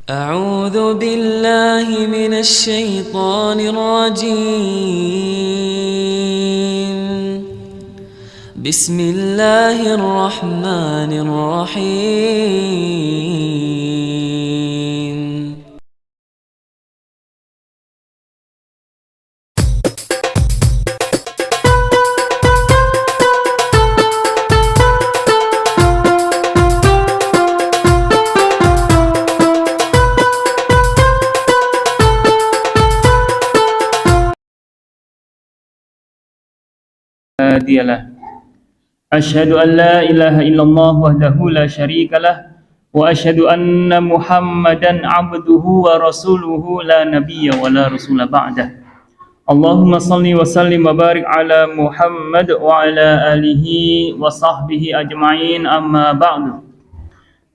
أعوذ بالله من الشيطان الرجيم. بسم الله الرحمن الرحيم. هادي له أشهد أن لا إله إلا الله وحده لا شريك له وأشهد أن محمدا عبده ورسوله لا نبي ولا رسول بعده اللهم صل وسلم وبارك على محمد وعلى آله وصحبه أجمعين أما بعد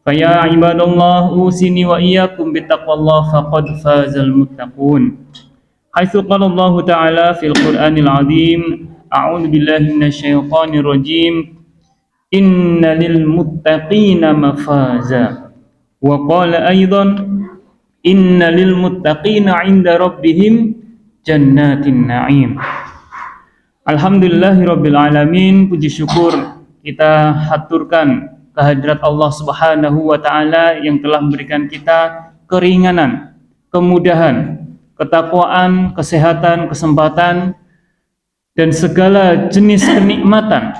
فيا عباد الله أوصيني وإياكم بتقوى الله فقد فاز المتقون حيث قال الله تعالى في القرآن العظيم أعوذ بالله من الشيطان الرجيم إن للمتقين مفازا وقال أيضا إن للمتقين عند ربهم جنات النعيم. Alhamdulillahirabbil alamin, puji syukur kita haturkan kehadirat Allah Subhanahu wa taala yang telah memberikan kita keringanan, kemudahan, ketakwaan, kesehatan, kesempatan dan segala jenis kenikmatan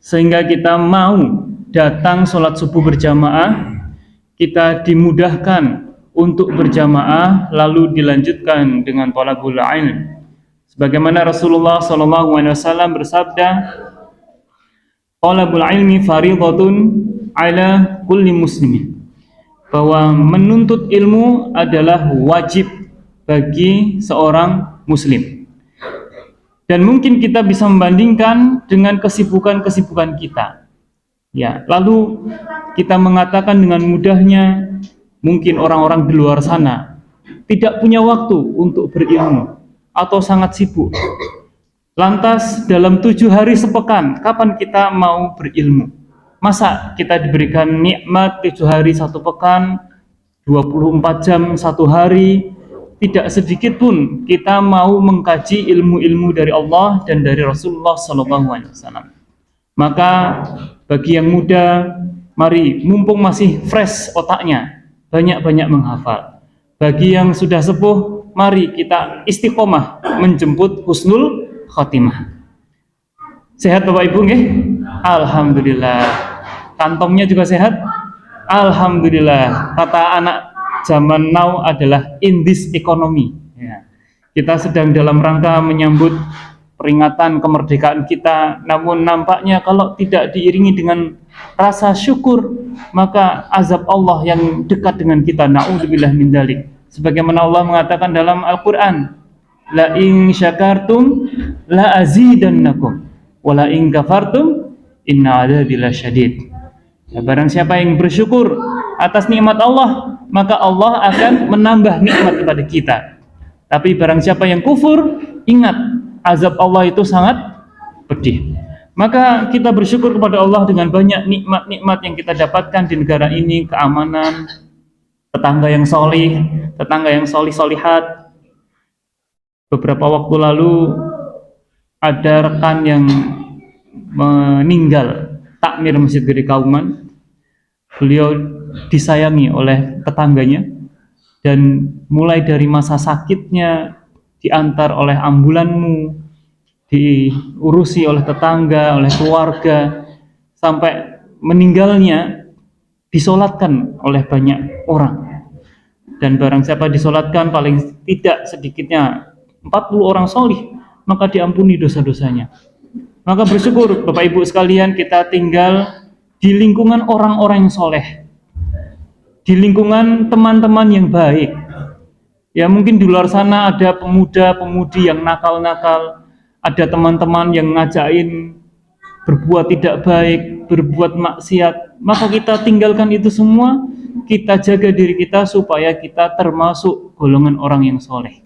sehingga kita mau datang sholat subuh berjamaah, kita dimudahkan untuk berjamaah lalu dilanjutkan dengan thalabul ilm. Sebagaimana Rasulullah SAW bersabda, thalabul ilmi faridatun ala kulli muslimin, bahwa menuntut ilmu adalah wajib bagi seorang muslim. Dan mungkin kita bisa membandingkan dengan kesibukan-kesibukan kita. Ya, lalu kita mengatakan dengan mudahnya, mungkin orang-orang di luar sana tidak punya waktu untuk berilmu atau sangat sibuk. Lantas dalam 7 hari sepekan, kapan kita mau berilmu? Masa kita diberikan nikmat 7 hari 1 pekan, 24 jam 1 hari, tidak sedikit pun kita mau mengkaji ilmu-ilmu dari Allah dan dari Rasulullah SAW. Maka bagi yang muda, mari mumpung masih fresh otaknya, banyak-banyak menghafal. Bagi yang sudah sepuh, mari kita istiqomah menjemput husnul khotimah. Sehat Bapak Ibu nggih? Alhamdulillah. Kantongnya juga sehat? Alhamdulillah. Kata anak zaman now adalah in this economy. Ya. Kita sedang dalam rangka menyambut peringatan kemerdekaan kita, namun nampaknya kalau tidak diiringi dengan rasa syukur, maka azab Allah yang dekat dengan kita. Na'udzubillah min dzalik. Sebagaimana Allah mengatakan dalam Al-Qur'an, la in syakartum la azidannakum wa la in kafartum inna adzabi lasyadid. Ya, barang siapa yang bersyukur atas nikmat Allah, maka Allah akan menambah nikmat kepada kita. Tapi barang siapa yang kufur, ingat azab Allah itu sangat pedih. Maka kita bersyukur kepada Allah dengan banyak nikmat-nikmat yang kita dapatkan di negara ini, keamanan, tetangga yang solih, tetangga yang solih-solihat. Beberapa waktu lalu ada rekan yang meninggal takmir Masjid Gede Kauman. Beliau disayangi oleh tetangganya dan mulai dari masa sakitnya diantar oleh ambulanmu, diurusi oleh tetangga, oleh keluarga, sampai meninggalnya disolatkan oleh banyak orang. Dan barang siapa disolatkan paling tidak sedikitnya 40 orang solih, maka diampuni dosa-dosanya. Maka bersyukur Bapak Ibu sekalian, kita tinggal di lingkungan orang-orang yang soleh, di lingkungan teman-teman yang baik. Ya mungkin di luar sana ada pemuda-pemudi yang nakal-nakal, ada teman-teman yang ngajakin berbuat tidak baik, berbuat maksiat. Maka kita tinggalkan itu semua, kita jaga diri kita supaya kita termasuk golongan orang yang soleh.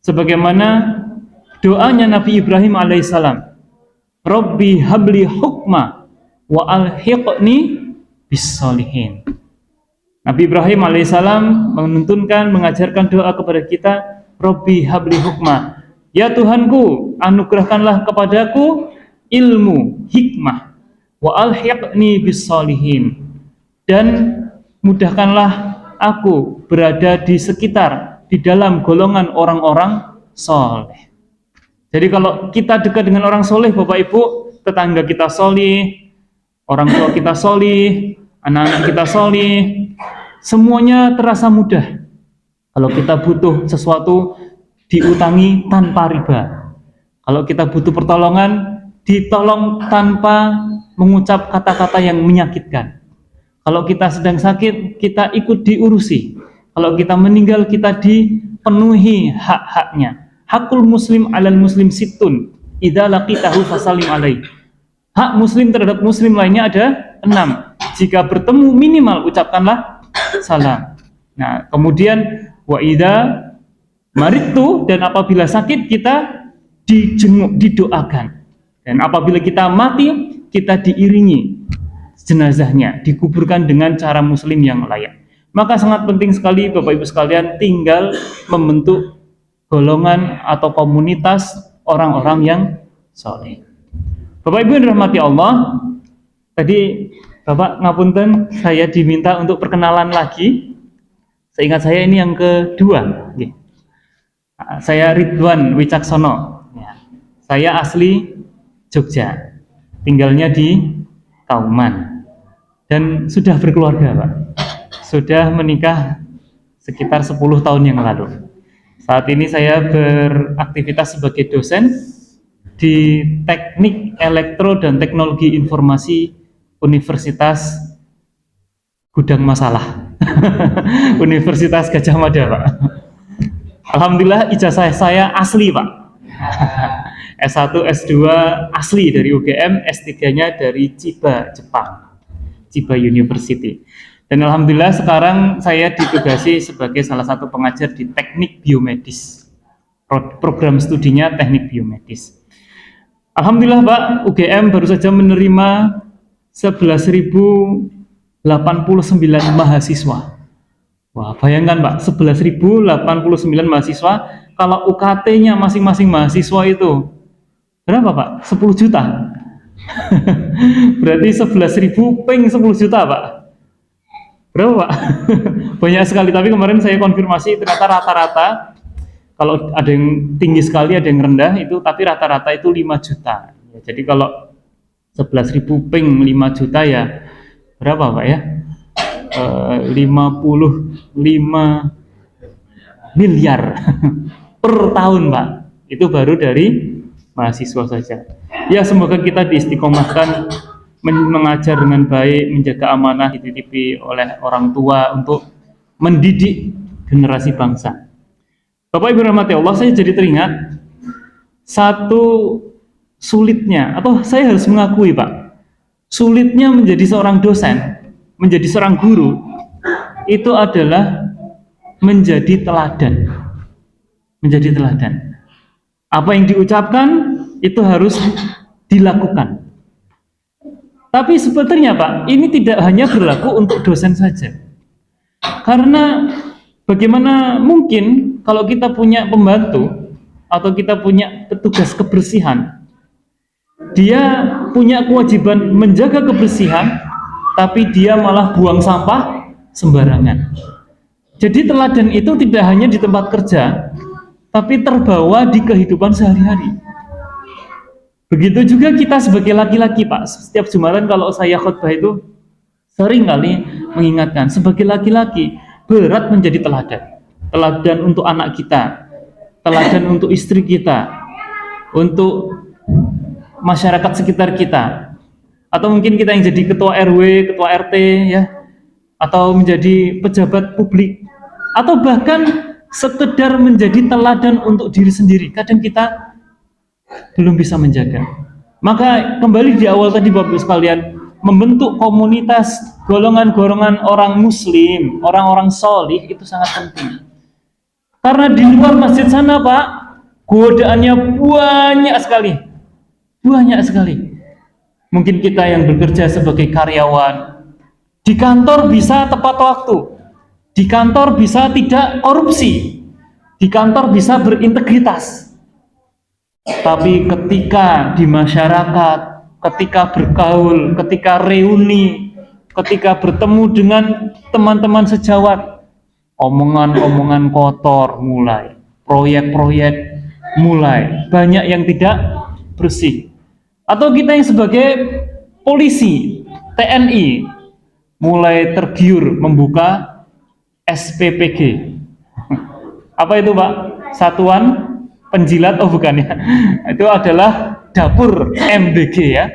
Sebagaimana doanya Nabi Ibrahim alaihissalam, Rabbi habli hukma wa alhiqni bis solihin. Nabi Ibrahim alaihissalam menuntunkan, mengajarkan doa kepada kita, Robbi habli hukmah. Ya Tuhanku, anugerahkanlah kepadaku ilmu, hikmah. Wa alhiqni bis sholihin. Dan mudahkanlah aku berada di sekitar, di dalam golongan orang-orang soleh. Jadi kalau kita dekat dengan orang soleh, Bapak Ibu, tetangga kita soleh, orang tua kita soleh, anak-anak kita soleh, semuanya terasa mudah. Kalau kita butuh sesuatu, diutangi tanpa riba. Kalau kita butuh pertolongan, ditolong tanpa mengucap kata-kata yang menyakitkan. Kalau kita sedang sakit, kita ikut diurusi. Kalau kita meninggal, kita dipenuhi hak-haknya. Hakul muslim alal muslim sittun, idza laqitahu fasallim alaih. Hak muslim terhadap muslim lainnya ada 6. Jika bertemu minimal ucapkanlah salam. Nah, kemudian wa idza maridtu, dan apabila sakit kita dijenguk, didoakan. Dan apabila kita mati, kita diiringi jenazahnya, dikuburkan dengan cara muslim yang layak. Maka sangat penting sekali Bapak Ibu sekalian tinggal membentuk golongan atau komunitas orang-orang yang soleh. Bapak Ibu yang dirahmati Allah, tadi Bapak ngapunten, saya diminta untuk perkenalan lagi. Seingat saya ini yang kedua. Saya Ridwan Wicaksono. Saya asli Jogja, tinggalnya di Kauman, dan sudah berkeluarga, Pak. Sudah menikah sekitar 10 tahun yang lalu. Saat ini saya beraktivitas sebagai dosen di Teknik Elektro dan Teknologi Informasi Universitas Gudang Masalah. Universitas Gajah Mada, Pak. Alhamdulillah ijazah saya asli, Pak. S1, S2 asli dari UGM, S3-nya dari Chiba, Jepang. Chiba University. Dan alhamdulillah sekarang saya ditugasi sebagai salah satu pengajar di Teknik Biomedis. Program studinya Teknik Biomedis. Alhamdulillah, Pak, UGM baru saja menerima 11.089 mahasiswa. Wah, bayangkan, Pak, 11.089 mahasiswa, kalau UKT-nya masing-masing mahasiswa itu berapa, Pak? 10 juta. Berarti 11.000 ping 10 juta, Pak. Berapa, Pak? Banyak sekali, tapi kemarin saya konfirmasi ternyata rata-rata, kalau ada yang tinggi sekali, ada yang rendah itu, tapi rata-rata itu 5 juta. Ya, jadi kalau 11.000 ping 5 juta ya berapa, Pak ya? 55 miliar per tahun, Pak. Itu baru dari mahasiswa saja. Ya, semoga kita diistiqomahkan mengajar dengan baik, menjaga amanah dititipi oleh orang tua untuk mendidik generasi bangsa. Bapak Ibu rahmati Allah, saya jadi teringat satu sulitnya, atau saya harus mengakui, Pak, sulitnya menjadi seorang dosen, menjadi seorang guru, itu adalah menjadi teladan. Menjadi teladan. Apa yang diucapkan itu harus dilakukan. Tapi sebetulnya, Pak, ini tidak hanya berlaku untuk dosen saja. Karena bagaimana mungkin kalau kita punya pembantu atau kita punya petugas kebersihan, dia punya kewajiban menjaga kebersihan, tapi dia malah buang sampah sembarangan. Jadi teladan itu tidak hanya di tempat kerja, tapi terbawa di kehidupan sehari-hari. Begitu juga kita sebagai laki-laki, Pak. Setiap Jumatan kalau saya khutbah itu sering kali mengingatkan, sebagai laki-laki berat menjadi teladan. Teladan untuk anak kita, teladan untuk istri kita, untuk masyarakat sekitar kita, atau mungkin kita yang jadi ketua RW, ketua RT, ya, atau menjadi pejabat publik, atau bahkan sekedar menjadi teladan untuk diri sendiri. Kadang kita belum bisa menjaga. Maka kembali di awal tadi, Bapak Ibu sekalian, membentuk komunitas, golongan-golongan orang muslim, orang-orang solih itu sangat penting. Karena di luar masjid sana, Pak, godaannya banyak sekali. Banyak sekali. Mungkin kita yang bekerja sebagai karyawan, di kantor bisa tepat waktu, Di kantor bisa tidak korupsi, di kantor bisa berintegritas. Tapi ketika di masyarakat, ketika bergaul, ketika reuni, ketika bertemu dengan teman-teman sejawat, omongan-omongan kotor mulai, proyek-proyek mulai, banyak yang tidak bersih. Atau kita yang sebagai polisi, TNI, mulai tergiur membuka SPPG. Apa itu Pak? Satuan Penjilat? Oh bukan ya. Itu adalah dapur MBG ya.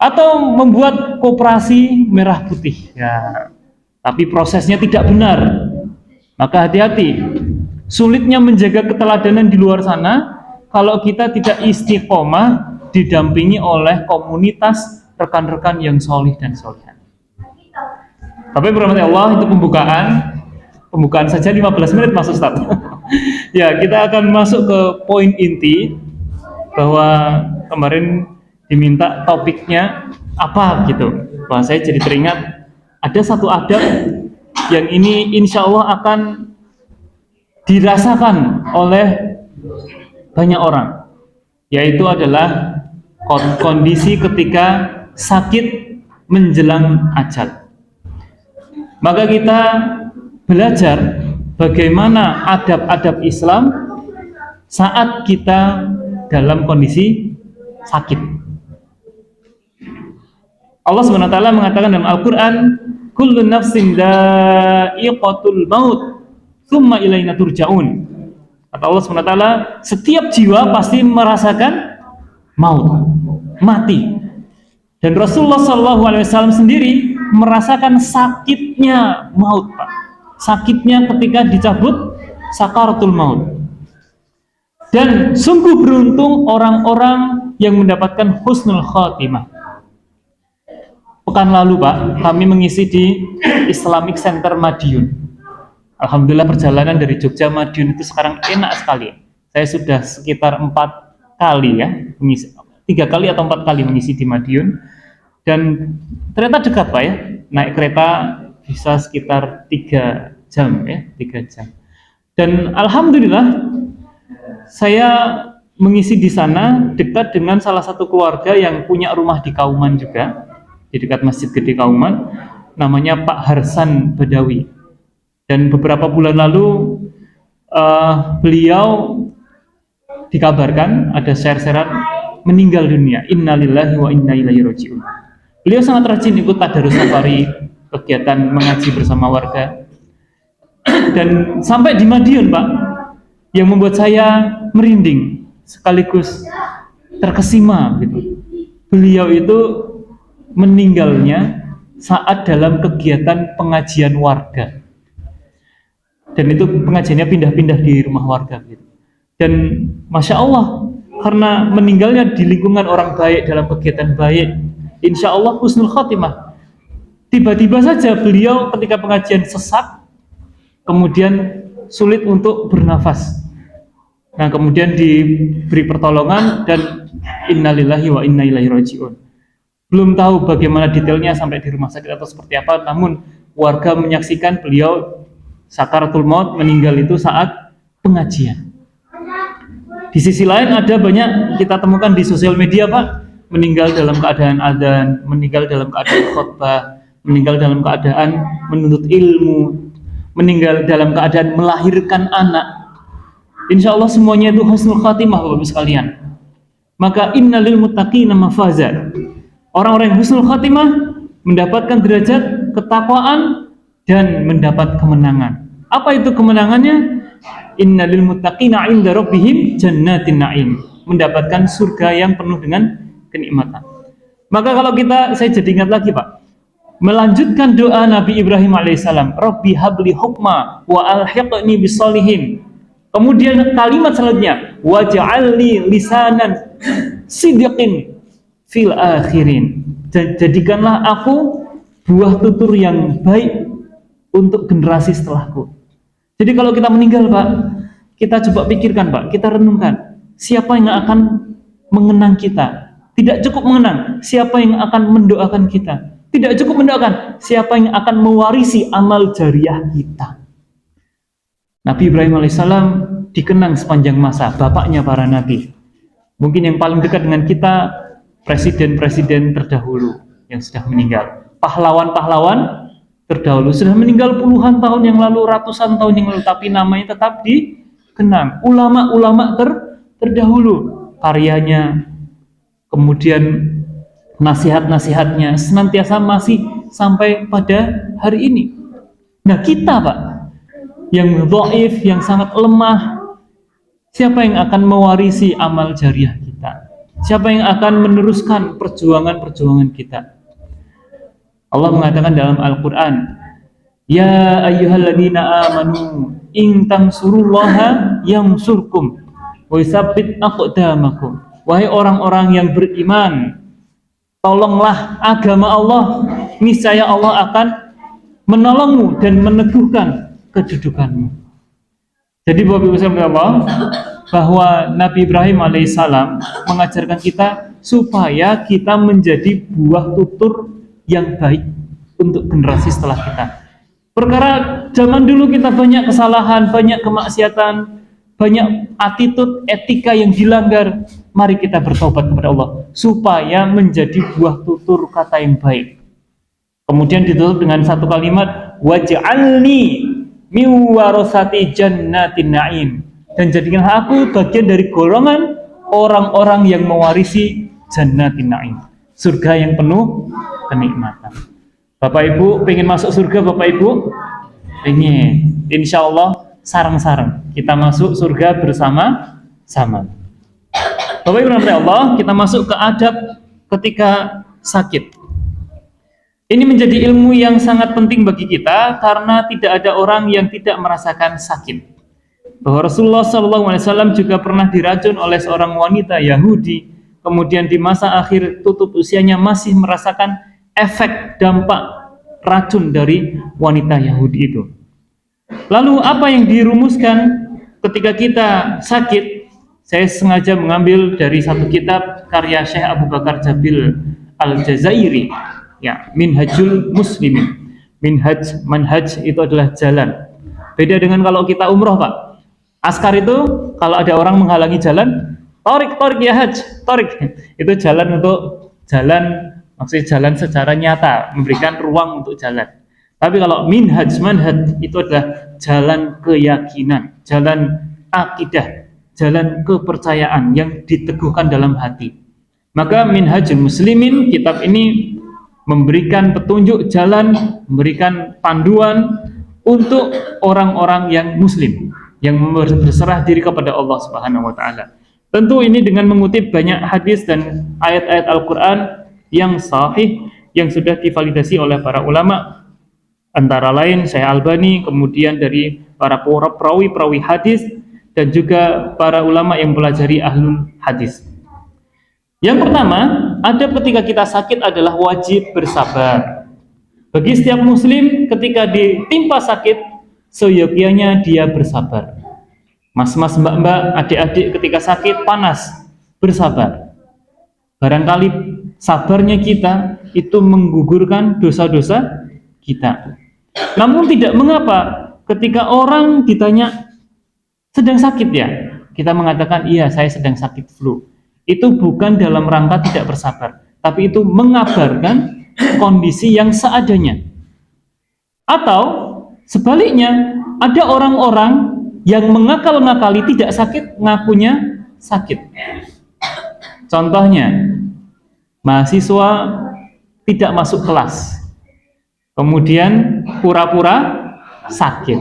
Atau membuat koperasi merah putih ya. Tapi prosesnya tidak benar. Maka hati-hati. Sulitnya menjaga keteladanan di luar sana kalau kita tidak istiqomah didampingi oleh komunitas rekan-rekan yang solih dan solihan. Tapi berhormat Allah, itu pembukaan saja 15 menit Mas Ustaz. Ya, kita akan masuk ke poin inti bahwa kemarin diminta topiknya apa gitu. Wah, saya jadi teringat ada satu adab yang ini insya Allah akan dirasakan oleh banyak orang, yaitu adalah kondisi ketika sakit menjelang ajal. Maka kita belajar bagaimana adab-adab Islam saat kita dalam kondisi sakit. Allah SWT mengatakan dalam Al-Quran, kullu nafsin dha'iqatul maut tsumma ilaina turja'un. Kata Allah SWT, setiap jiwa pasti merasakan maut, mati. Dan Rasulullah SAW sendiri merasakan sakitnya maut, Pak. Sakitnya ketika dicabut sakaratul maut. Dan sungguh beruntung orang-orang yang mendapatkan husnul khatimah. Pekan lalu Pak, kami mengisi di Islamic Center Madiun. Alhamdulillah perjalanan dari Jogja Madiun itu sekarang enak sekali. Saya sudah sekitar 4 kali ya, mengisi, 3 kali atau 4 kali mengisi di Madiun. Dan ternyata dekat Pak ya, naik kereta bisa sekitar 3 jam ya, 3 jam. Dan Alhamdulillah saya mengisi di sana dekat dengan salah satu keluarga yang punya rumah di Kauman juga, di dekat Masjid Gede Kauman, namanya Pak Harsan Badawi. Dan beberapa bulan lalu beliau dikabarkan ada share-sharean meninggal dunia. Innalillahi wa inna ilaihi raji'un. Beliau sangat rajin ikut tadarus safari, kegiatan mengaji bersama warga. Dan sampai di Madiun Pak, yang membuat saya merinding sekaligus terkesima gitu. Beliau itu meninggalnya saat dalam kegiatan pengajian warga. Dan itu pengajiannya pindah-pindah di rumah warga gitu. Dan Masya Allah, karena meninggalnya di lingkungan orang baik dalam kegiatan baik, insya Allah husnul khatimah. Tiba-tiba saja beliau ketika pengajian sesak, kemudian sulit untuk bernafas. Nah kemudian diberi pertolongan dan innalillahi wa inna ilaihi raji'un. Belum tahu bagaimana detailnya sampai di rumah sakit atau seperti apa, namun warga menyaksikan beliau sakaratul maut, meninggal itu saat pengajian. Di sisi lain ada banyak kita temukan di sosial media Pak, meninggal dalam keadaan adzan, meninggal dalam keadaan khutbah, meninggal dalam keadaan menuntut ilmu, meninggal dalam keadaan melahirkan anak. Insya Allah semuanya itu husnul khatimah Bapak sekalian. Maka innalil muttaqina mafaza. Orang-orang yang husnul khatimah mendapatkan derajat ketakwaan dan mendapat kemenangan. Apa itu kemenangannya? Innalil muttaqina 'inda rabbihim jannatin na'im. Mendapatkan surga yang penuh dengan kenikmatan. Maka kalau saya jadi ingat lagi Pak, melanjutkan doa Nabi Ibrahim alaihissalam, Rabbi habli hukma wa alhiqni bisolihin. Kemudian kalimat selanjutnya, waj'alni lisanan sidqin fil akhirin. Jadikanlah aku buah tutur yang baik untuk generasi setelahku. Jadi kalau kita meninggal Pak, kita coba pikirkan Pak, kita renungkan, siapa yang akan mengenang kita? Tidak cukup mengenang, siapa yang akan mendoakan kita? Tidak cukup mendoakan, siapa yang akan mewarisi amal jariah kita? Nabi Ibrahim alaihissalam dikenang sepanjang masa, bapaknya para nabi. Mungkin yang paling dekat dengan kita, presiden-presiden terdahulu yang sudah meninggal. Pahlawan-pahlawan terdahulu sudah meninggal puluhan tahun yang lalu, ratusan tahun yang lalu, tapi namanya tetap dikenang. Ulama-ulama terdahulu, karyanya, kemudian nasihat-nasihatnya senantiasa masih sampai pada hari ini. Nah kita Pak, yang dhaif, yang sangat lemah, siapa yang akan mewarisi amal jariah kita? Siapa yang akan meneruskan perjuangan-perjuangan kita? Allah mengatakan dalam Al-Quran, Ya ayyuhalladzina amanu in tansurullaha yansurkum wa yusabbit aqdamakum. Wahai orang-orang yang beriman, tolonglah agama Allah, niscaya Allah akan menolongmu dan meneguhkan kedudukanmu. Jadi Bapak Ibu sekalian Allah, bahwa Nabi Ibrahim alaihissalam mengajarkan kita supaya kita menjadi buah tutur yang baik untuk generasi setelah kita. Perkara zaman dulu kita banyak kesalahan, banyak kemaksiatan, banyak attitude, etika yang dilanggar. Mari kita bertobat kepada Allah supaya menjadi buah tutur kata yang baik. Kemudian ditutup dengan satu kalimat, waj'alni min warasati jannatin na'im, dan jadikanlah aku bagian dari golongan orang-orang yang mewarisi jannatin na'im, surga yang penuh kenikmatan. Bapak Ibu pengen masuk surga? Bapak Ibu pengen? Insya Allah sarang-sarang kita masuk surga bersama-sama. Bapak Ibu rahmati Allah, kita masuk ke adab ketika sakit. Ini menjadi ilmu yang sangat penting bagi kita karena tidak ada orang yang tidak merasakan sakit. Bahwa Rasulullah SAW juga pernah diracun oleh seorang wanita Yahudi, kemudian di masa akhir tutup usianya masih merasakan efek dampak racun dari wanita Yahudi itu. Lalu apa yang dirumuskan ketika kita sakit? Saya sengaja mengambil dari satu kitab karya Syekh Abu Bakar Jabil Al-Jazairi, ya, Minhajul Muslimin. Manhaj itu adalah jalan. Beda dengan kalau kita umroh Pak. Askar itu kalau ada orang menghalangi jalan, torik ya haj, torik. Itu jalan untuk jalan, maksudnya jalan secara nyata, memberikan ruang untuk jalan. Tapi kalau manhaj itu adalah jalan keyakinan, jalan akidah, jalan kepercayaan yang diteguhkan dalam hati. Maka Minhajul Muslimin, kitab ini memberikan petunjuk jalan, memberikan panduan untuk orang-orang yang muslim, yang berserah diri kepada Allah Subhanahu wa taala. Tentu ini dengan mengutip banyak hadis dan ayat-ayat Al-Qur'an yang sahih yang sudah divalidasi oleh para ulama, antara lain Syekh Albani, kemudian dari para perawi-perawi hadis dan juga para ulama yang pelajari ahlul hadis. Yang pertama, adab ketika kita sakit adalah wajib bersabar. Bagi setiap muslim ketika ditimpa sakit, seyogyanya dia bersabar. Mas-mas, mbak-mbak, adik-adik ketika sakit panas, bersabar. Barangkali sabarnya kita itu menggugurkan dosa-dosa kita. Namun tidak mengapa ketika orang ditanya sedang sakit ya, kita mengatakan iya saya sedang sakit flu. Itu bukan dalam rangka tidak bersabar, tapi itu mengabarkan kondisi yang seadanya. Atau sebaliknya, ada orang-orang yang mengakal-ngakali tidak sakit, ngakunya sakit. Contohnya, mahasiswa tidak masuk kelas, kemudian pura-pura sakit,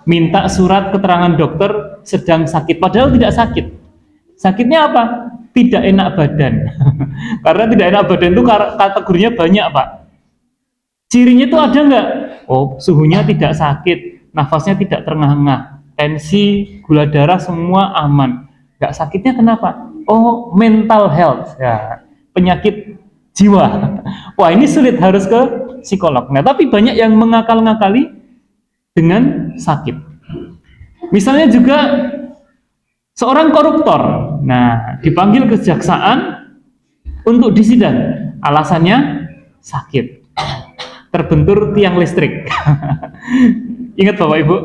minta surat keterangan dokter sedang sakit, padahal tidak sakit. Sakitnya apa? Tidak enak badan. Karena tidak enak badan itu kategorinya banyak Pak. Cirinya itu ada nggak? Oh, suhunya tidak sakit, nafasnya tidak terengah-engah, tensi, gula darah semua aman. Nggak sakitnya kenapa? Oh, mental health, ya, penyakit jiwa. Wah, ini sulit, harus ke psikolog. Nah, tapi banyak yang mengakal-ngakali dengan sakit. Misalnya juga seorang koruptor, nah dipanggil kejaksaan untuk disidang, alasannya sakit. terbentur tiang listrik. Ingat Bapak Ibu?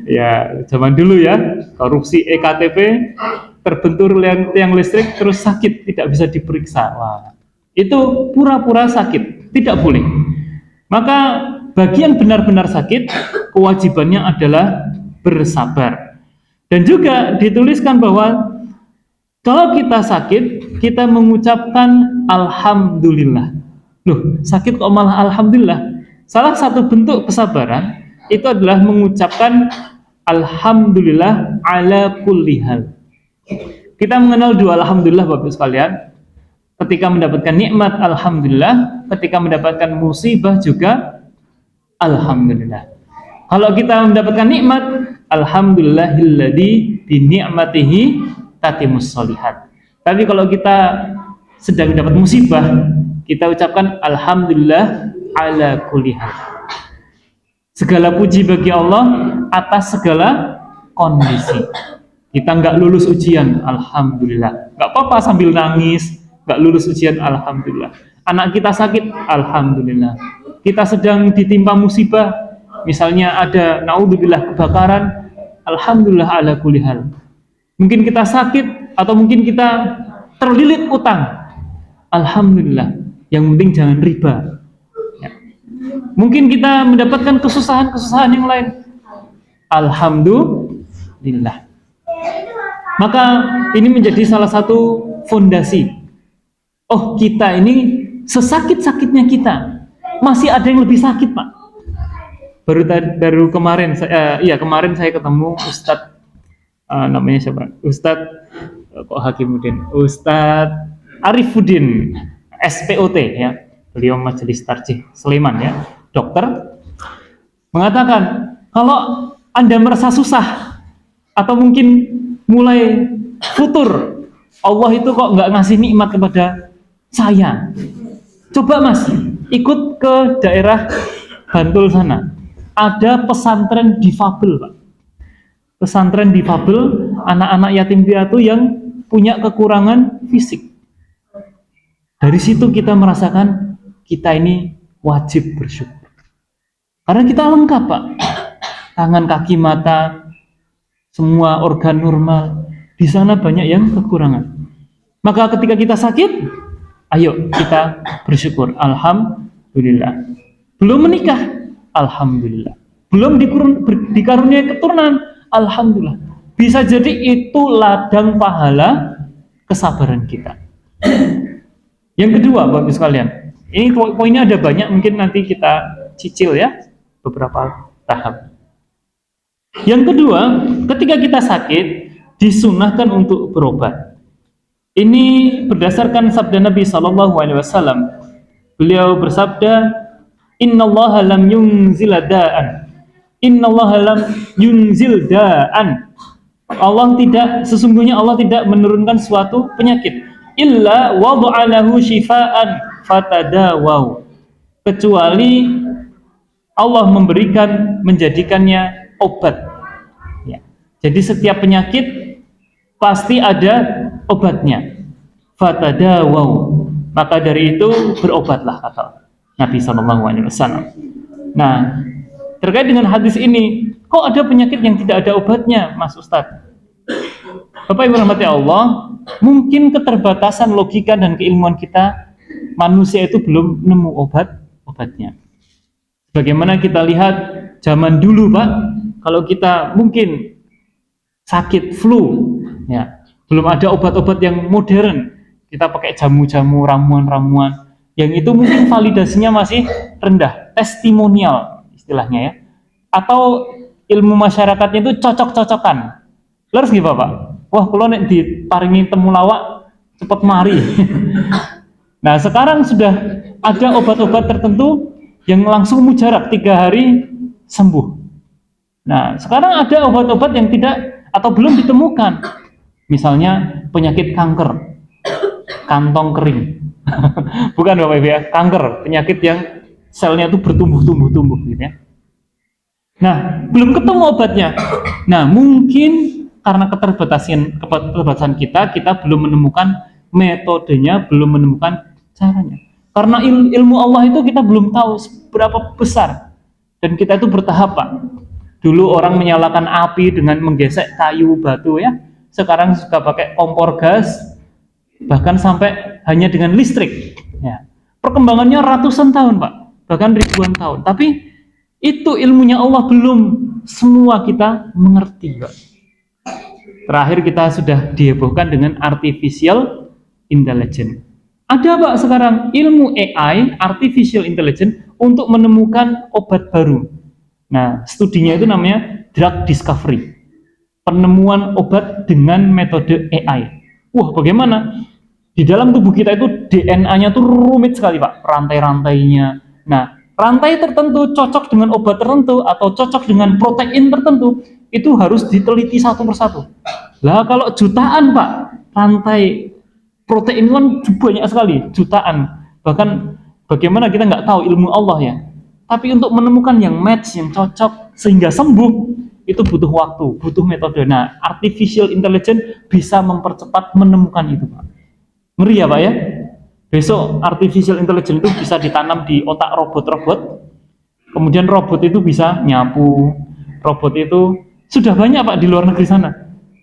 Ya, zaman dulu ya, korupsi EKTP, terbentur tiang listrik terus sakit, tidak bisa diperiksa. Wah, itu pura-pura sakit, tidak boleh. Maka bagi yang benar-benar sakit, kewajibannya adalah bersabar. Dan juga dituliskan bahwa kalau kita sakit, kita mengucapkan alhamdulillah. Loh, sakit kok malah alhamdulillah? Salah satu bentuk kesabaran itu adalah mengucapkan alhamdulillah ala kulli hal. Kita mengenal dua alhamdulillah Bapak sekalian. Ketika mendapatkan nikmat alhamdulillah, ketika mendapatkan musibah juga alhamdulillah. Kalau kita mendapatkan nikmat, alhamdulillahilladzi bi ni'matihi tatimus sholihat. Tapi kalau kita sedang mendapat musibah, kita ucapkan alhamdulillah ala kulli hal. Segala puji bagi Allah atas segala kondisi. Kita nggak lulus ujian, alhamdulillah. Nggak apa-apa sambil nangis, nggak lulus ujian, alhamdulillah. Anak kita sakit, alhamdulillah. Kita sedang ditimpa musibah, misalnya ada naudzubillah kebakaran, alhamdulillah ala kulli hal. Mungkin kita sakit atau mungkin kita terlilit utang, alhamdulillah. Yang penting jangan riba. Ya. Mungkin kita mendapatkan kesusahan-kesusahan yang lain, alhamdulillah. Maka ini menjadi salah satu fondasi. Oh, kita ini sesakit-sakitnya kita masih ada yang lebih sakit, Pak. Baru kemarin saya ketemu Ustadz namanya siapa? Ustadz kok Hakimuddin? Ustadz Arifuddin SPOT ya. Beliau Majelis Tarjih Sleman ya, dokter, mengatakan kalau Anda merasa susah atau mungkin mulai futur, Allah itu kok nggak ngasih nikmat kepada saya. Coba Mas, ikut ke daerah Bantul sana. Ada pesantren difabel, Pak. Pesantren difabel, anak-anak yatim piatu yang punya kekurangan fisik. Dari situ kita merasakan kita ini wajib bersyukur. Karena kita lengkap, Pak. Tangan, kaki, mata, semua organ normal. Di sana banyak yang kekurangan. Maka ketika kita sakit, ayo kita bersyukur. Alhamdulillah. Belum menikah, alhamdulillah. Belum dikaruniai keturunan, alhamdulillah. Bisa jadi itu ladang pahala kesabaran kita. Yang kedua, Bapak sekalian, ini poinnya ada banyak, mungkin nanti kita cicil ya beberapa tahap. Yang kedua, ketika kita sakit, disunahkan untuk berobat. Ini berdasarkan sabda Nabi SAW. Beliau bersabda, Innallaha lam yunzil da'an. Innallaha lam yunzil da'an. Sesungguhnya Allah tidak menurunkan suatu penyakit. Illa wada'alahu shifaan fatadawaw. Kecuali Allah menjadikannya obat. Ya. Jadi setiap penyakit pasti ada obatnya. Fatadawaw. Maka dari itu berobatlah, kata Nabi SAW. Nah, terkait dengan hadis ini, kok ada penyakit yang tidak ada obatnya, Mas Ustadz? Bapak Ibu rahmati Allah, mungkin keterbatasan logika dan keilmuan kita, manusia itu belum nemu obatnya. Bagaimana kita lihat zaman dulu, Pak, kalau kita mungkin sakit flu, ya, belum ada obat-obat yang modern. Kita pakai jamu-jamu, ramuan-ramuan yang itu mungkin validasinya masih rendah, testimonial istilahnya ya. Atau ilmu masyarakatnya itu cocok-cocokan. Leres nggih Bapak? Wah, kalau nek diparingi temulawak cepet mari. Nah, sekarang sudah ada obat-obat tertentu yang langsung mujarab 3 hari sembuh. Nah, sekarang ada obat-obat yang tidak atau belum ditemukan. Misalnya penyakit kanker, kantong kering. Bukan Bapak Ibu ya, kanker, penyakit yang selnya itu bertumbuh-tumbuh gitu ya. Nah, belum ketemu obatnya. Nah, mungkin karena keterbatasan kita belum menemukan metodenya, belum menemukan caranya. Karena ilmu Allah itu kita belum tahu seberapa besar, dan kita itu bertahap, Pak. Dulu orang menyalakan api dengan menggesek kayu batu ya, sekarang sudah pakai kompor gas, bahkan sampai hanya dengan listrik ya. Perkembangannya ratusan tahun, Pak, bahkan ribuan tahun, tapi itu ilmunya Allah belum semua kita mengerti, Pak. Terakhir kita sudah dihebohkan dengan artificial intelligence. Ada, Pak, sekarang ilmu AI, artificial intelligence, untuk menemukan obat baru. Nah, studinya itu namanya drug discovery, penemuan obat dengan metode AI. Wah, bagaimana? Di dalam tubuh kita itu DNA-nya tuh rumit sekali, Pak, rantai-rantainya. Nah, rantai tertentu cocok dengan obat tertentu atau cocok dengan protein tertentu, itu harus diteliti satu persatu. Lah, kalau jutaan, Pak, rantai protein kan banyak sekali, jutaan. Bahkan bagaimana kita nggak tahu ilmu Allah ya. Tapi untuk menemukan yang match, yang cocok sehingga sembuh, itu butuh waktu, butuh metode. Nah, artificial intelligence bisa mempercepat menemukan itu, Pak. Ngeri ya, Pak ya. Besok artificial intelligence itu bisa ditanam di otak robot-robot. Kemudian robot itu bisa nyapu. Robot itu sudah banyak, Pak, di luar negeri sana.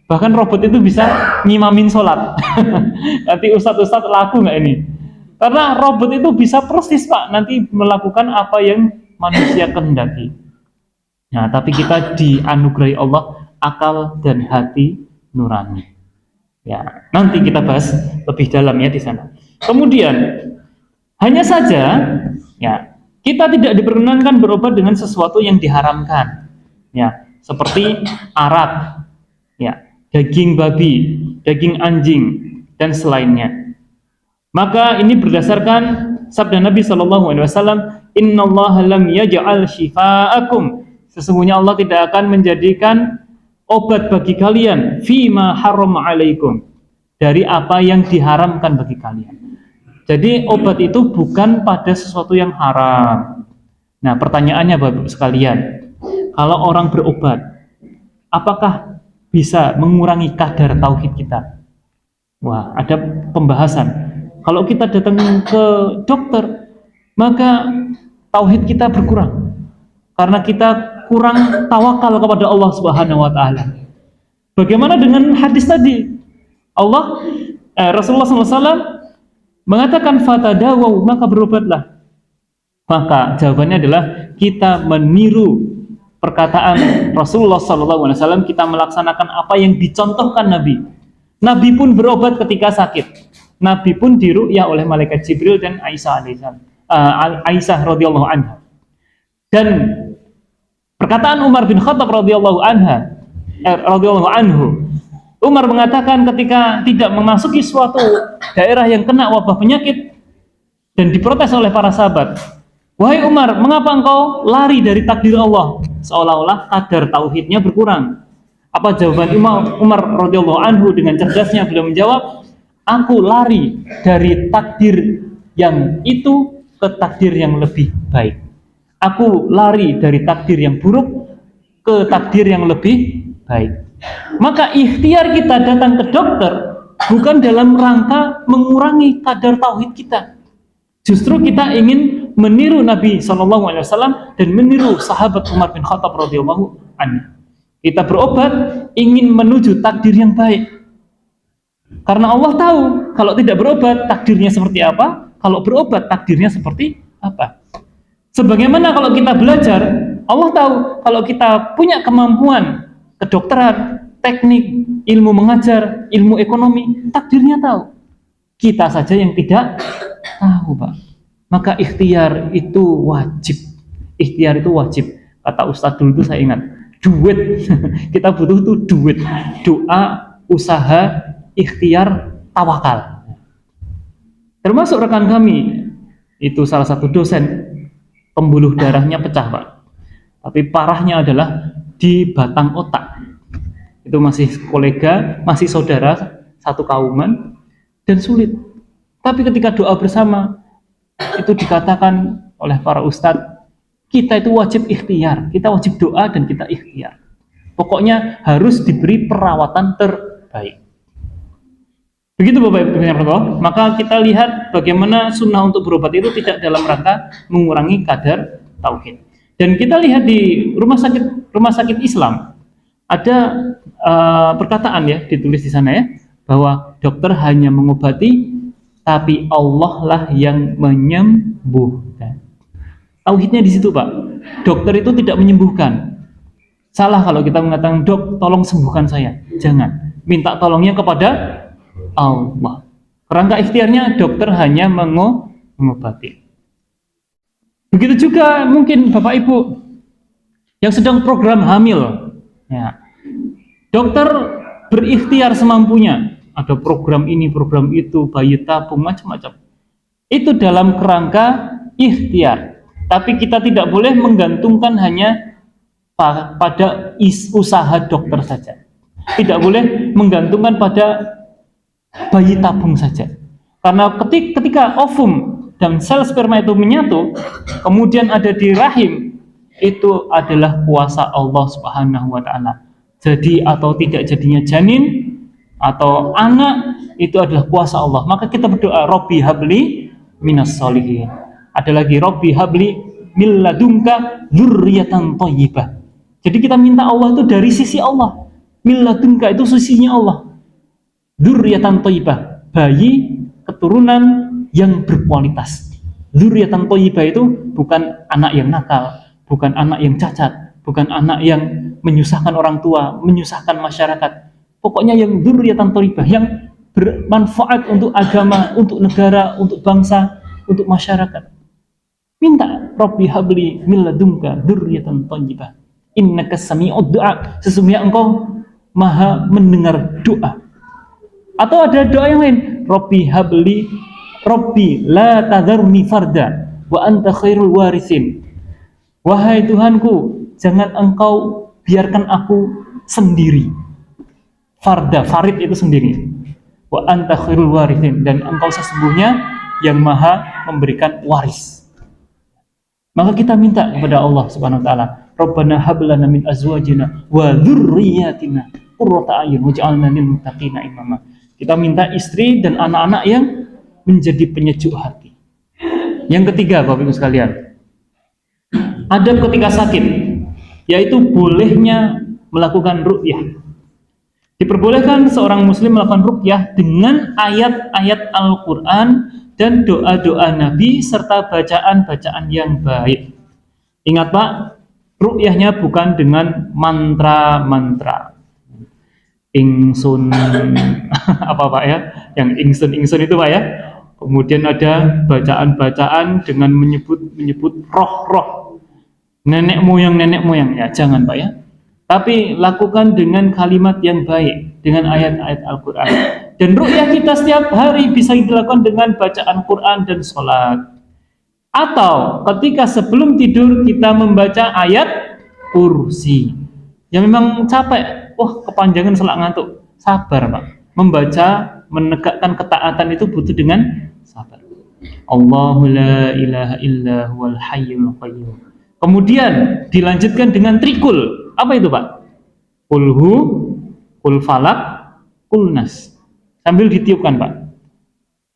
Bahkan robot itu bisa ngimamin sholat. Nanti ustadz-ustadz laku nggak ini? Karena robot itu bisa persis, Pak, nanti melakukan apa yang manusia kehendaki. Nah, tapi kita dianugerahi Allah akal dan hati nurani. Ya, nanti kita bahas lebih dalam ya di sana. Kemudian, hanya saja, ya, kita tidak diperkenankan berobat dengan sesuatu yang diharamkan. Ya, seperti arak, ya, daging babi, daging anjing, dan selainnya. Maka ini berdasarkan sabda Nabi SAW, Innallaha lam yaj'al shifa'akum. Sesungguhnya Allah tidak akan menjadikan obat bagi kalian fima haram alaikum, dari apa yang diharamkan bagi kalian. Jadi obat itu bukan pada sesuatu yang haram. Nah, pertanyaannya Bapak sekalian, kalau orang berobat, apakah bisa mengurangi kadar tauhid kita? Wah, ada pembahasan. Kalau kita datang ke dokter, maka tauhid kita berkurang karena kita kurang tawakal kepada Allah Subhanahu wa taala. Bagaimana dengan hadis tadi? Rasulullah SAW mengatakan fatadawaw, maka berobatlah. Maka jawabannya adalah kita meniru perkataan Rasulullah SAW, kita melaksanakan apa yang dicontohkan Nabi. Nabi pun berobat ketika sakit. Nabi pun diru'yah oleh malaikat Jibril dan Aisyah radhiyallahu anha. Dan perkataan Umar bin Khattab radhiyallahu anhu, Umar mengatakan ketika tidak memasuki suatu daerah yang kena wabah penyakit dan diprotes oleh para sahabat, wahai Umar, mengapa engkau lari dari takdir Allah? Seolah-olah kadar tauhidnya berkurang. Apa jawaban Umar radhiyallahu anhu? Dengan cerdasnya beliau menjawab, aku lari dari takdir yang itu ke takdir yang lebih baik. Aku lari dari takdir yang buruk ke takdir yang lebih baik. Maka ikhtiar kita datang ke dokter bukan dalam rangka mengurangi kadar tauhid kita. Justru kita ingin meniru Nabi SAW dan meniru sahabat Umar bin Khattab radhiyallahu anhu. Kita berobat ingin menuju takdir yang baik. Karena Allah tahu kalau tidak berobat takdirnya seperti apa, kalau berobat takdirnya seperti apa. Sebagaimana kalau kita belajar, Allah tahu kalau kita punya kemampuan kedokteran, teknik, ilmu mengajar, ilmu ekonomi, takdirnya tahu. Kita saja yang tidak tahu, Pak. Maka ikhtiar itu wajib. Ikhtiar itu wajib. Kata Ustadz dulu itu saya ingat, duit. Kita butuh tuh duit. Doa, usaha, ikhtiar, tawakal. Termasuk rekan kami, itu salah satu dosen, pembuluh darahnya pecah, Pak. Tapi parahnya adalah di batang otak. Itu masih kolega, masih saudara, satu kauman, dan sulit. Tapi ketika doa bersama, itu dikatakan oleh para ustadz, kita itu wajib ikhtiar, kita wajib doa dan kita ikhtiar. Pokoknya harus diberi perawatan terbaik. Begitu Bapak Ibu yang berkah. Maka kita lihat bagaimana sunnah untuk berobat itu tidak dalam rangka mengurangi kadar tauhid. Dan kita lihat di rumah sakit Islam ada perkataan ya ditulis di sana ya, bahwa dokter hanya mengobati tapi Allah lah yang menyembuhkan. Tauhidnya di situ Pak. Dokter itu tidak menyembuhkan. Salah kalau kita mengatakan, dok tolong sembuhkan saya. Jangan. Minta tolongnya kepada Allah. Kerangka ikhtiarnya dokter hanya mengobati. Begitu juga mungkin Bapak Ibu yang sedang program hamil. Ya. Dokter berikhtiar semampunya. Ada program ini, program itu, bayi tabung, macam-macam. Itu dalam kerangka ikhtiar. Tapi kita tidak boleh menggantungkan hanya pada usaha dokter saja. Tidak boleh menggantungkan pada bayi tabung saja. Karena ketika ovum dan sel sperma itu menyatu, kemudian ada di rahim, itu adalah kuasa Allah Subhanahu wa taala. Jadi atau tidak jadinya janin atau anak itu adalah kuasa Allah. Maka kita berdoa, Robbi habli minas solihin. Ada lagi, Robbi habli min ladunka dzurriyyatan thayyibah. Jadi kita minta Allah itu dari sisi Allah. Min ladunka itu sisinya Allah. Dzurriyyatan thayyibah, bayi keturunan yang berkualitas. Dzurriyyatan thayyibah itu bukan anak yang nakal, bukan anak yang cacat, bukan anak yang menyusahkan orang tua, menyusahkan masyarakat. Pokoknya yang dzurriyyatan thayyibah, yang bermanfaat untuk agama, untuk negara, untuk bangsa, untuk masyarakat. Minta, Rabbi habli min ladunka dzurriyyatan thayyibah. Innaka sami'ud du'a. Sesungguhnya engkau maha mendengar doa. Atau ada doa yang lain, Rabbi habli, Rabbi la tadharni farda wa anta khairul warithin. Wahai Tuhanku, jangan engkau biarkan aku sendiri. Farda, farid itu sendiri. Wa anta khairul warithin, dan engkau sesungguhnya yang maha memberikan waris. Maka kita minta kepada Allah Subhanahu wa taala, Rabbana hab lana min azwajina wa dzurriyyatina qurrata a'yun waj'alna lil muttaqina imama. Kita minta istri dan anak-anak yang menjadi penyejuk hati. Yang ketiga, Bapak Ibu sekalian, ada ketika sakit, yaitu bolehnya melakukan ruqyah. Diperbolehkan seorang muslim melakukan ruqyah dengan ayat-ayat Al-Quran dan doa-doa Nabi serta bacaan-bacaan yang baik. Ingat Pak, ruqyahnya bukan dengan mantra-mantra. Ingsun apa Pak ya? Yang ingsun itu Pak ya. Kemudian ada bacaan-bacaan dengan menyebut roh-roh, nenek moyang ya, jangan Pak ya. Tapi lakukan dengan kalimat yang baik, dengan ayat-ayat Al-Quran. Dan ruqyah kita setiap hari bisa dilakukan dengan bacaan Quran dan sholat. Atau ketika sebelum tidur kita membaca ayat kursi. Yang memang capek, kepanjangan selak ngantuk. Sabar Pak. Membaca, menegakkan ketaatan itu butuh dengan sabar. Allahu la ilaha illa huwal hayyul qayyum. Kemudian dilanjutkan dengan trikul. Apa itu Pak? Kulhu, kul falak, kul nas. Sambil ditiupkan Pak.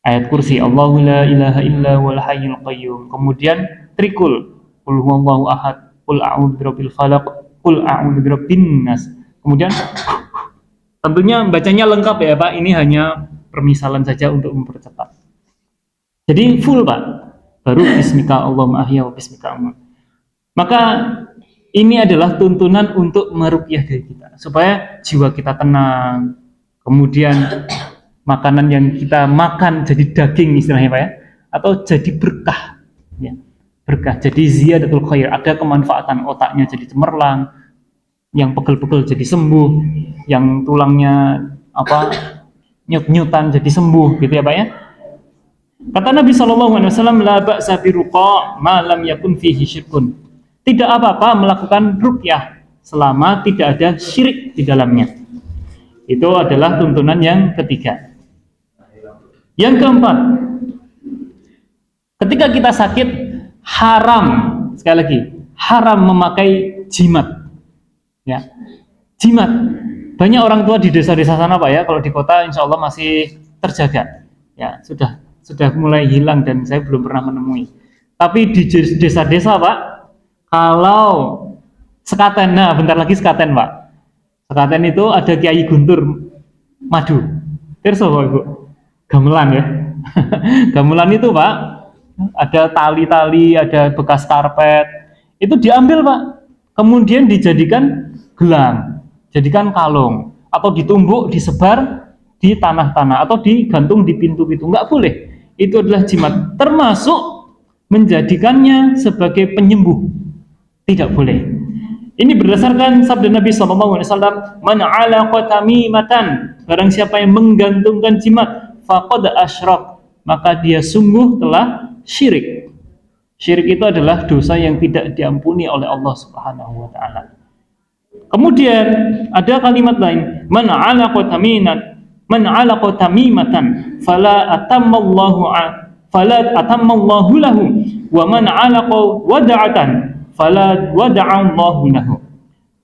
Ayat kursi, Allahu la ilaha illa huwal hayyul qayyum. Kemudian trikul. Kul huwallahu ahad, kul a'udzu birabbil falaq, kul a'udzu birabbin nas. Kemudian tentunya bacanya lengkap ya Pak. Ini hanya permisalan saja untuk mempercepat. Jadi full Pak. Baru bismika Allahumma ahya wa bismika amut. Maka ini adalah tuntunan untuk meruqyah diri kita supaya jiwa kita tenang. Kemudian makanan yang kita makan jadi daging istilahnya Pak ya, atau jadi berkah ya. Berkah, jadi ziyadatul khair, ada kemanfaatan. Otaknya jadi cemerlang, yang pegel-pegel jadi sembuh, yang tulangnya nyut-nyutan jadi sembuh gitu ya Pak ya. Kata Nabi SAW, la ba'sa biruqa ma lam yakun fihi syirkun. Tidak apa-apa melakukan ruqyah selama tidak ada syirik di dalamnya. Itu adalah tuntunan yang ketiga. Yang keempat, ketika kita sakit, haram, sekali lagi, haram memakai jimat. Ya, jimat. Banyak orang tua di desa-desa sana Pak ya, kalau di kota insya Allah masih terjaga. Ya, sudah mulai hilang dan saya belum pernah menemui. Tapi di desa-desa, Pak, kalau sekaten, nah bentar lagi sekaten, Pak. Sekaten itu ada Kiai Guntur Madu. Pirsa, Pak, Ibu? Gamelan ya. Gamelan itu, Pak, ada tali-tali, ada bekas karpet. Itu diambil, Pak. Kemudian dijadikan gelang, jadikan kalung, atau ditumbuk, disebar di tanah-tanah, atau digantung di pintu-pintu. Nggak boleh. Itu adalah jimat. Termasuk menjadikannya sebagai penyembuh. Tidak boleh. Ini berdasarkan sabda Nabi SAW, "Man 'alaqa tamimatan", barang siapa yang menggantungkan jimat, faqad asyrak, maka dia sungguh telah syirik. Syirik itu adalah dosa yang tidak diampuni oleh Allah Subhanahu wa taala. Kemudian ada kalimat lain, "Man 'alaqa tamimatan fala atammallahu lahu wa man 'alaqa wada'atan fala wada'allahu lahu."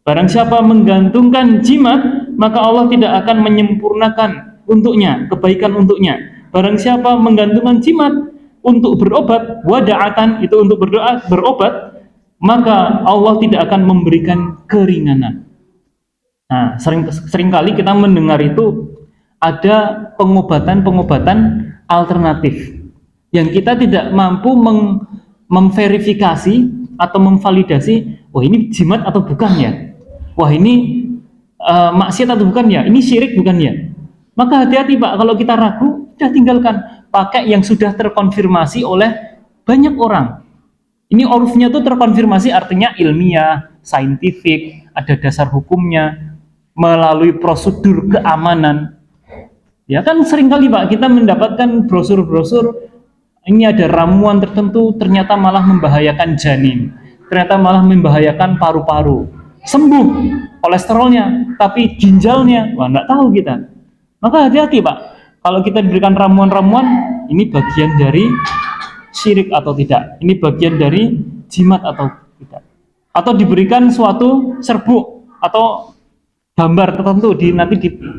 Barang siapa menggantungkan jimat, maka Allah tidak akan menyempurnakan untuknya kebaikan untuknya. Barang siapa menggantungkan jimat untuk berobat, wada'atan itu untuk berdoa, berobat, maka Allah tidak akan memberikan keringanan. Nah, seringkali kita mendengar itu ada pengobatan alternatif yang kita tidak mampu memverifikasi atau memvalidasi, wah ini jimat atau bukan ya? Wah ini maksiat atau bukan ya? Ini syirik bukan ya? Maka hati-hati, Pak, kalau kita ragu, sudah tinggalkan. Pakai yang sudah terkonfirmasi oleh banyak orang. Ini urufnya itu terkonfirmasi, artinya ilmiah, saintifik, ada dasar hukumnya, melalui prosedur keamanan. Ya kan seringkali, Pak, kita mendapatkan brosur-brosur, ini ada ramuan tertentu, ternyata malah membahayakan janin, ternyata malah membahayakan paru-paru. Sembuh kolesterolnya, tapi ginjalnya, wah nggak tahu kita. Maka hati-hati, Pak. Kalau kita diberikan ramuan-ramuan, ini bagian dari syirik atau tidak? Ini bagian dari jimat atau tidak? Atau diberikan suatu serbuk atau gambar tertentu nanti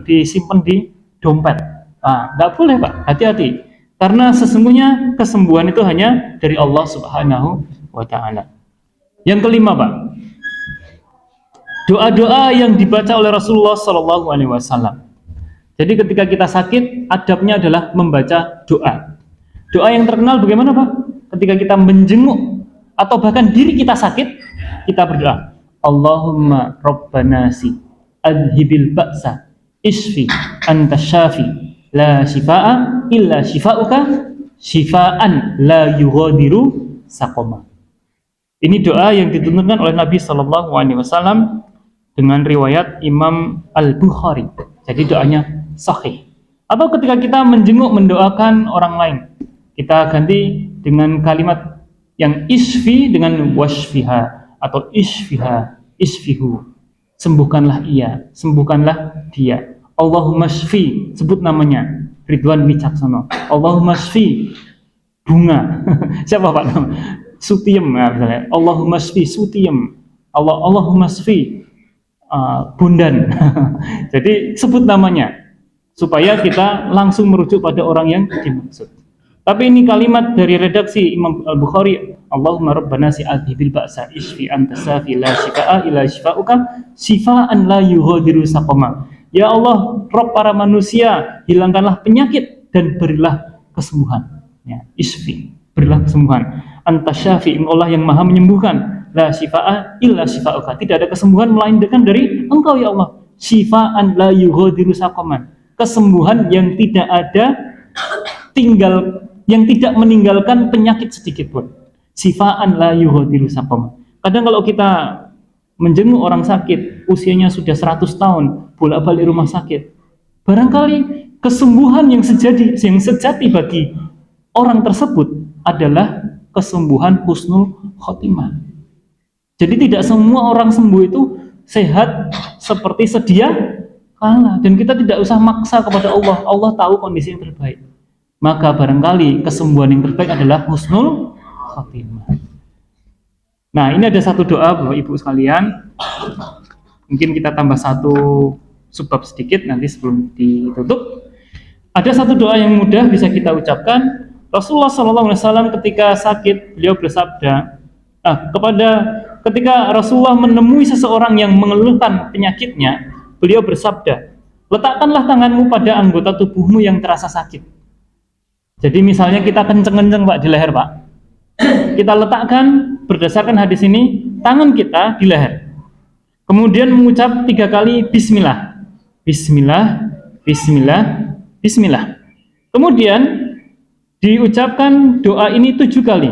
disimpan di dompet. Nah, nggak boleh, Pak. Hati-hati. Karena sesungguhnya kesembuhan itu hanya dari Allah Subhanahu wa taala. Yang kelima, Pak. Doa-doa yang dibaca oleh Rasulullah sallallahu alaihi wasallam. Jadi ketika kita sakit, adabnya adalah membaca doa. Doa yang terkenal bagaimana, Pak? Ketika kita menjenguk atau bahkan diri kita sakit, kita berdoa, Allahumma rabbanasi adhibil ba'sa isfi anta syafi la shifaa illa shifauka shifaan la yughadiru saqama. Ini doa yang dituntunkan oleh Nabi sallallahu alaihi wasallam dengan riwayat Imam Al-Bukhari. Jadi doanya sahih. Atau ketika kita menjenguk, mendoakan orang lain, kita ganti dengan kalimat yang isfi dengan wasfiha atau isfihu. Sembuhkanlah ia, sembuhkanlah dia. Allahumma shfi, sebut namanya, Ridwan Wicaksono. Allahumma shfi bunga. Siapa, Pak? Sutiem, ya, misalnya. Allahumma shfi Sutiem. Allahumma shfi Bundan. Jadi sebut namanya supaya kita langsung merujuk pada orang yang dimaksud. Tapi ini kalimat dari redaksi Imam Al-Bukhari, Allahumma rabbana si'adhibil ba'sa isfi anta safi la shifaa illa shifauka shifaan la yughadiru saqama. Ya Allah, Rabb para manusia, hilangkanlah penyakit dan berilah kesembuhan. Ya, isfi, berilah kesembuhan. Anta syafi, Allah yang maha menyembuhkan. La shifaa illa shifauka. Tidak ada kesembuhan melainkan dari Engkau ya Allah. Shifaan la yughadiru saqama. Kesembuhan yang tidak ada yang tidak meninggalkan penyakit sedikit pun. Shifaan la yughadiru saqama. Kadang kalau kita menjenguk orang sakit, usianya sudah 100 tahun, bolak-balik rumah sakit, barangkali kesembuhan yang sejati bagi orang tersebut adalah kesembuhan husnul khotimah. Jadi tidak semua orang sembuh itu sehat seperti sedia kala, dan kita tidak usah maksa kepada Allah. Allah tahu kondisi yang terbaik. Maka barangkali kesembuhan yang terbaik adalah husnul khotimah. Nah, ini ada satu doa Bapak Ibu sekalian. Mungkin kita tambah satu subbab sedikit nanti sebelum ditutup. Ada satu doa yang mudah bisa kita ucapkan. Rasulullah SAW ketika sakit, beliau bersabda, ketika Rasulullah menemui seseorang yang mengeluhkan penyakitnya, beliau bersabda, letakkanlah tanganmu pada anggota tubuhmu yang terasa sakit. Jadi misalnya kita kenceng-kenceng Pak di leher Pak, kita letakkan berdasarkan hadis ini tangan kita di leher. Kemudian mengucap 3 kali Bismillah, Bismillah, Bismillah, Bismillah. Kemudian diucapkan doa ini 7 kali.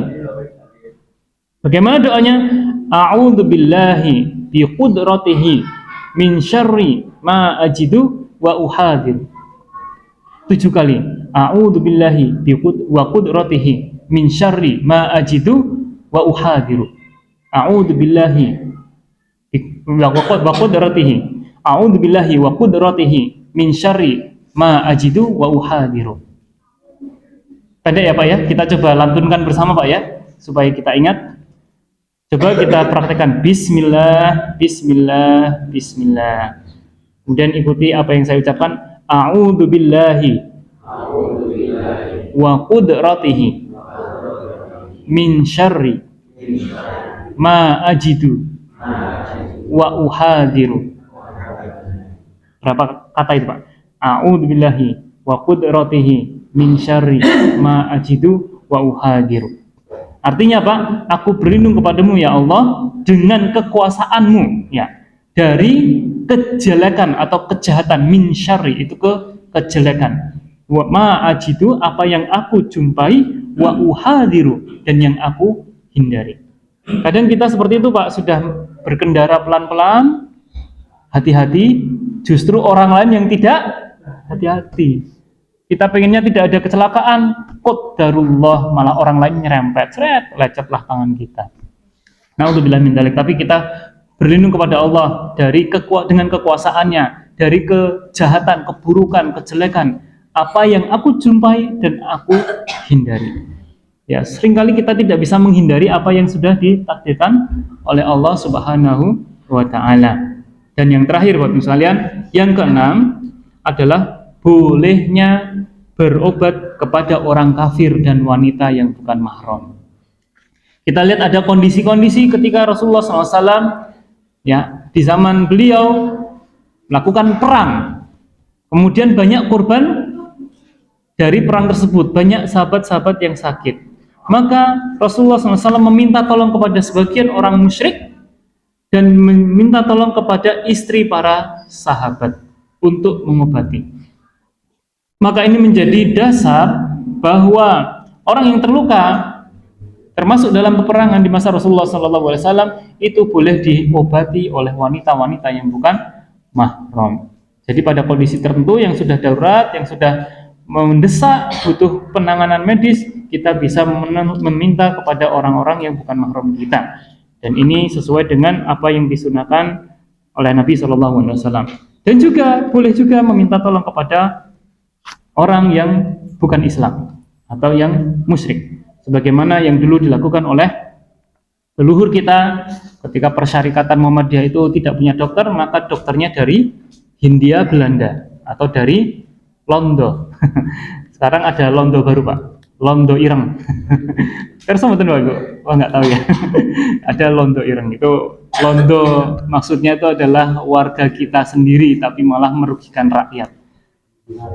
Bagaimana doanya? A'udzubillahi biqudratihi min syarri ma ajidu wa uhadir. 7 kali. A'udzubillahi wa qudratihi min syarri ma ajidu wa uhadiru. A'udzubillahi wa qudratihi. A'udzubillahi wa qudratihi min syarri ma ajidu wa uhadiru. Pendek ya Pak ya? Kita coba lantunkan bersama Pak ya, supaya kita ingat. Coba kita praktekkan. Bismillah, Bismillah, Bismillah. Kemudian ikuti apa yang saya ucapkan. A'udzubillahi wa qudratihi min syarri ma ajidu wa uhadiru. Berapa kata itu Pak? A'udzubillahi wa qudratihi min syarri ma ajidu wa uhadiru. Artinya Pak, aku berlindung kepadamu ya Allah dengan kekuasaanmu ya, dari kejelekan atau kejahatan, min syarri itu kejelekan, wa ma ajidu apa yang aku jumpai, wa uhadiru dan yang aku hindari. Kadang kita seperti itu Pak, sudah berkendara pelan-pelan, hati-hati, justru orang lain yang tidak hati-hati. Kita pengennya tidak ada kecelakaan, qadarullah, malah orang lain nyerempet, lecetlah tangan kita. Naudzubillah min dzalik. Tapi kita berlindung kepada Allah dari dengan kekuasaannya, dari kejahatan, keburukan, kejelekan, apa yang aku jumpai dan aku hindari. Ya, seringkali kita tidak bisa menghindari apa yang sudah ditakdirkan oleh Allah Subhanahu wa taala. Dan yang terakhir buat sekalian, yang keenam adalah bolehnya berobat kepada orang kafir dan wanita yang bukan mahram. Kita lihat ada kondisi-kondisi ketika Rasulullah SAW ya, di zaman beliau melakukan perang. Kemudian banyak korban dari perang tersebut, banyak sahabat-sahabat yang sakit. Maka Rasulullah SAW meminta tolong kepada sebagian orang musyrik dan meminta tolong kepada istri para sahabat untuk mengobati. Maka ini menjadi dasar bahwa orang yang terluka, termasuk dalam peperangan di masa Rasulullah SAW, itu boleh diobati oleh wanita-wanita yang bukan mahram. Jadi pada kondisi tertentu yang sudah darurat, yang sudah mendesak butuh penanganan medis, kita bisa meminta kepada orang-orang yang bukan mahram kita. Dan ini sesuai dengan apa yang disunahkan oleh Nabi SAW. Dan juga boleh juga meminta tolong kepada orang yang bukan Islam atau yang musyrik, sebagaimana yang dulu dilakukan oleh leluhur kita ketika persyarikatan Muhammadiyah itu tidak punya dokter, maka dokternya dari Hindia Belanda atau dari Londo. Sekarang ada Londo baru Pak, Londo Ireng. Terus betul Pak? Oh nggak tahu ya. Ada Londo Ireng, itu Londo maksudnya itu adalah warga kita sendiri tapi malah merugikan rakyat.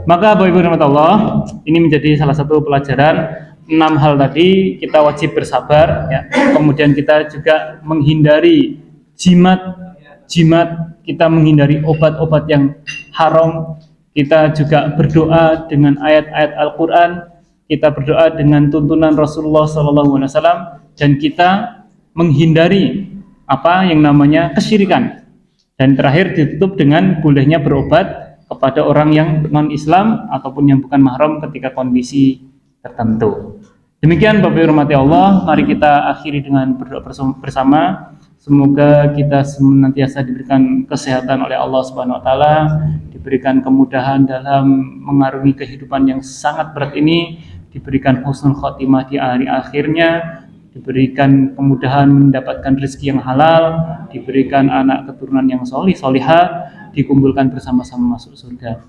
Maka Bapak Ibu rahmatullah, ini menjadi salah satu pelajaran 6 hal tadi. Kita wajib bersabar ya. Kemudian kita juga menghindari jimat, kita menghindari obat-obat yang haram. Kita juga berdoa dengan ayat-ayat Al-Qur'an, kita berdoa dengan tuntunan Rasulullah SAW, dan kita menghindari apa yang namanya kesyirikan. Dan terakhir ditutup dengan bolehnya berobat kepada orang yang non-Islam ataupun yang bukan mahram ketika kondisi tertentu. Demikian Bapak Ibu rahmati Allah, mari kita akhiri dengan berdoa bersama. Semoga kita senantiasa diberikan kesehatan oleh Allah Subhanahu wa taala, diberikan kemudahan dalam mengarungi kehidupan yang sangat berat ini, diberikan husnul khotimah di hari akhirnya, diberikan kemudahan mendapatkan rezeki yang halal, diberikan anak keturunan yang solih solihah, dikumpulkan bersama-sama masuk surga.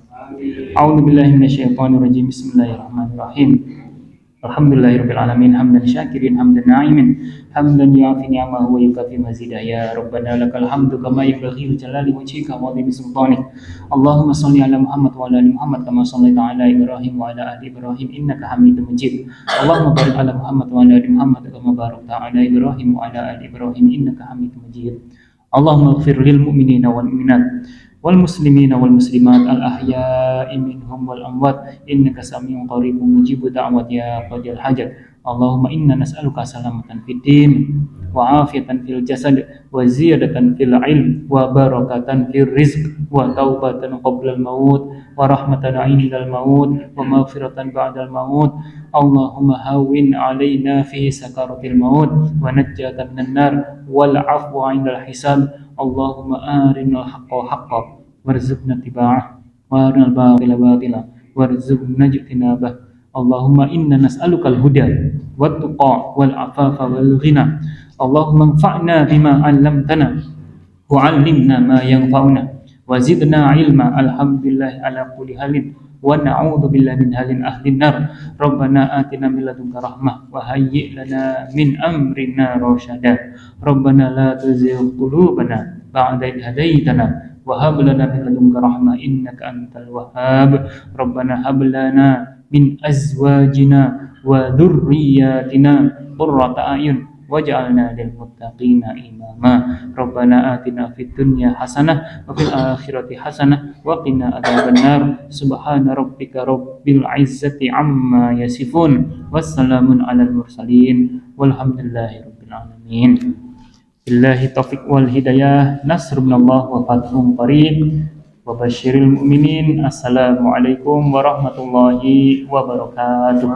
A'udzu billahi minasyaitonir rajim. Bismillahirrahmanirrahim. Alhamdulillahirabbil alamin hamdan syakirin hamdan na'imin hamdan yu'afi ni'amahu wa yukafi mazidah ya rabbana lakal hamdu kama yanbaghi li jalali wajhika wa 'azimi sultanik. Allahumma shalli ala Muhammad wa ala ali Muhammad kama shallaita ala Ibrahim wa ala ali Ibrahim innaka Hamidum Majid. Allahumma barik ala Muhammad wa ala ali Muhammad kama barakta ala Ibrahim wa ala ali Ibrahim innaka Hamidum Majid. Allahumma ighfir lil mu'minina wal mu'minat wal muslimina wal muslimat al ahya'i minhum wal amwat innaka sami'un qaribun mujibud da'wat ya qadil hajat. Allahumma inna nas'aluka salamatan fid din wa afiatan fil jasad wa ziyadatan fil ilm wa barakatan fil rizq wa taubatan qabla al maut wa rahmatan 'indal maut wa maghfiratan ba'dal maut. Allahumma hawwin 'alaina fi sakaratil maut wa najjatan minan nar wal 'afwa 'indal hisab. Allahumma arinal haqqa haqqan warzuqna tiba'ah wa arinal batila batila warzuqna ijtinabah. Allahumma inna nas'alukal huda wat tuqa wal afafa wal ghina. Allahumma anfa'na bima 'allamtana wa 'allimna ma yanfa'una wa zidna 'ilma. Alhamdulillah ala kulli halin wa na'udzu billahi min halin ahlin nar. Rabbana atina min ladunka rahmah wa hayyi' lana min amrina rasyada. Rabbana la tuzigh qulubana ba'da idh hadaitana wa hab lana min ladunka rahmah innaka antal wahhab. Rabbana hab lana min azwajina wa dhurriyyatina qurrata a'yun waj'alna lil muttaqina imama. Rabbana atina fid dunya hasanah wa fil akhirati hasanah wa qina adzaban nar. Subhana rabbika rabbil izzati amma yasifun wassalamun alal mursalin walhamdulillahi rabbil alamin. Billahi taufiq wal hidayah. Nasrun minallah wa fathun qarib wa basyiril mu'minin. Assalamualaikum warahmatullahi wabarakatuh.